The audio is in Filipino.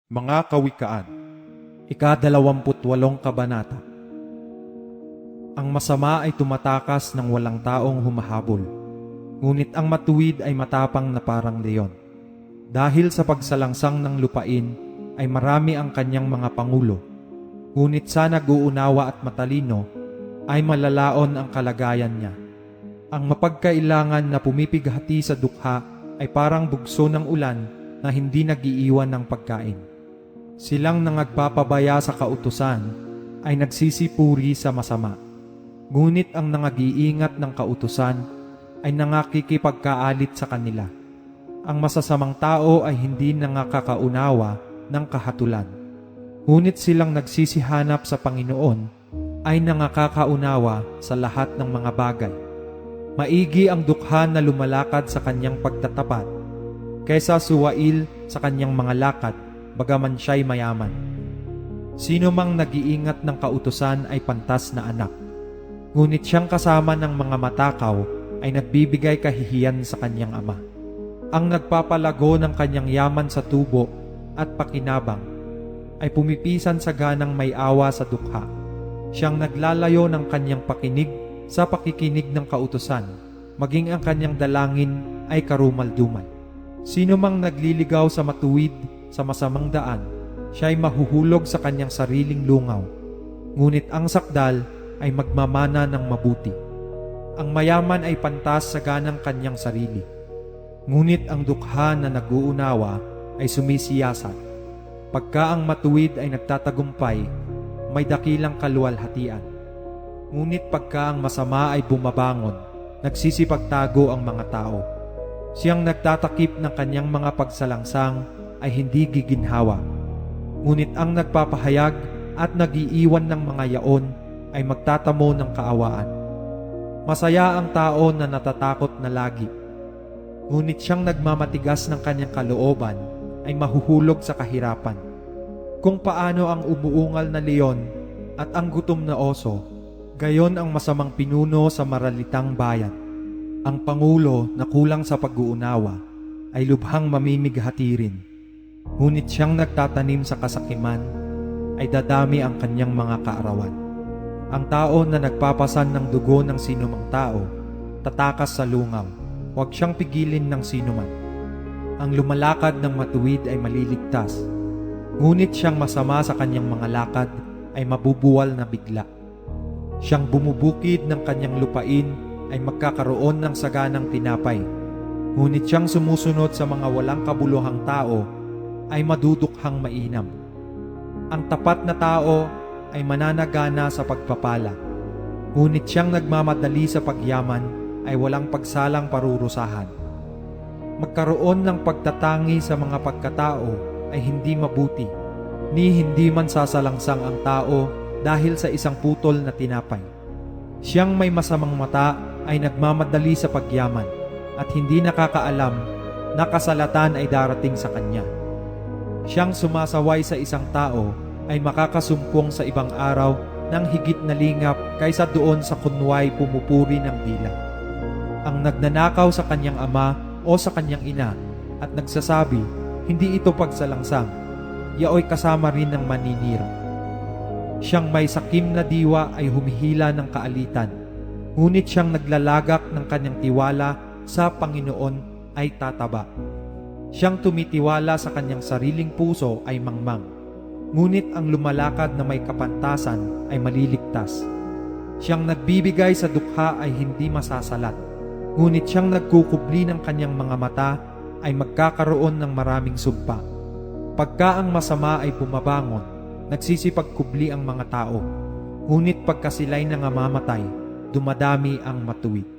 Mga Kawikaan, ika-28 kabanata. Ang masama ay tumatakas ng walang taong humahabol, ngunit ang matuwid ay matapang na parang leon. Dahil sa pagsalangsang ng lupain ay marami ang kanyang mga pangulo, ngunit sa nag-uunawa at matalino ay malalaon ang kalagayan niya. Ang mapagkailangan na pumipighati sa dukha ay parang bugso ng ulan na hindi nag-iiwan ng pagkain. Silang nangagpapabaya sa kautusan ay nagsisipuri sa masama. Ngunit ang nangag-iingat ng kautusan ay nangakikipagkaalit sa kanila. Ang masasamang tao ay hindi nangakakaunawa ng kahatulan. Ngunit silang nagsisihanap sa Panginoon ay nangakakaunawa sa lahat ng mga bagay. Maigi ang dukha na lumalakad sa kanyang pagtatapat kaysa suwail sa kanyang mga lakad, bagaman siya'y mayaman. Sino mang nag-iingat ng kautusan ay pantas na anak, ngunit siyang kasama ng mga matakaw ay nagbibigay kahihiyan sa kanyang ama. Ang nagpapalago ng kanyang yaman sa tubo at pakinabang ay pumipisan sa ganang may awa sa dukha. Siyang naglalayo ng kanyang pakinig sa pakikinig ng kautusan, maging ang kanyang dalangin ay karumal-dumal. Sino mang nagliligaw sa matuwid sa masamang daan, siya'y mahuhulog sa kanyang sariling lungaw. Ngunit ang sakdal ay magmamana ng mabuti. Ang mayaman ay pantas sa ganang kanyang sarili. Ngunit ang dukha na nag-uunawa ay sumisiyasat. Pagka ang matuwid ay nagtatagumpay, may dakilang kaluwalhatian. Ngunit pagka ang masama ay bumabangon, nagsisipagtago ang mga tao. Siyang nagtatakip ng kanyang mga pagsalangsang ay hindi giginhawa. Ngunit ang nagpapahayag at nag-iiwan ng mga yaon ay magtatamo ng kaawaan. Masaya ang tao na natatakot na lagi. Ngunit siyang nagmamatigas ng kanyang kalooban ay mahuhulog sa kahirapan. Kung paano ang umuungal na leon at ang gutom na oso, gayon ang masamang pinuno sa maralitang bayan. Ang pangulo na kulang sa pag-uunawa ay lubhang mamimighati rin. Ngunit siyang nagtatanim sa kasakiman ay dadami ang kanyang mga kaarawan. Ang tao na nagpapasan ng dugo ng sinumang tao, tatakas sa lungaw, huwag siyang pigilin ng sinuman. Ang lumalakad ng matuwid ay maliligtas, ngunit siyang masama sa kanyang mga lakad ay mabubuwal na bigla. Siyang bumubukid ng kanyang lupain ay magkakaroon ng saganang tinapay, ngunit siyang sumusunod sa mga walang kabuluhang tao ay madudukhang mainam. Ang tapat na tao ay mananagana sa pagpapala, ngunit siyang nagmamadali sa pagyaman ay walang pagsalang parurusahan. Magkaroon ng pagtatangi sa mga pagkatao ay hindi mabuti, ni hindi man sasalangsang ang tao dahil sa isang putol na tinapay. Siyang may masamang mata ay nagmamadali sa pagyaman at hindi nakakaalam na kasalatan ay darating sa kanya. Siyang sumasaway sa isang tao ay makakasumpong sa ibang araw ng higit na lingap kaysa doon sa kunway pumupuri ng dila. Ang nagnanakaw sa kanyang ama o sa kanyang ina at nagsasabi, hindi ito pagsalangsang, yaoy kasama rin ng maninira. Siyang may sakim na diwa ay humihila ng kaalitan, ngunit siyang naglalagak ng kanyang tiwala sa Panginoon ay tataba. Siyang tumitiwala sa kanyang sariling puso ay mangmang, ngunit ang lumalakad na may kapantasan ay maliligtas. Siyang nagbibigay sa dukha ay hindi masasalat, ngunit siyang nagkukubli ng kanyang mga mata ay magkakaroon ng maraming sumpa. Pagka ang masama ay bumabangon, nagsisipagkubli ang mga tao, ngunit pagka sila'y nangamamatay, dumadami ang matuwid.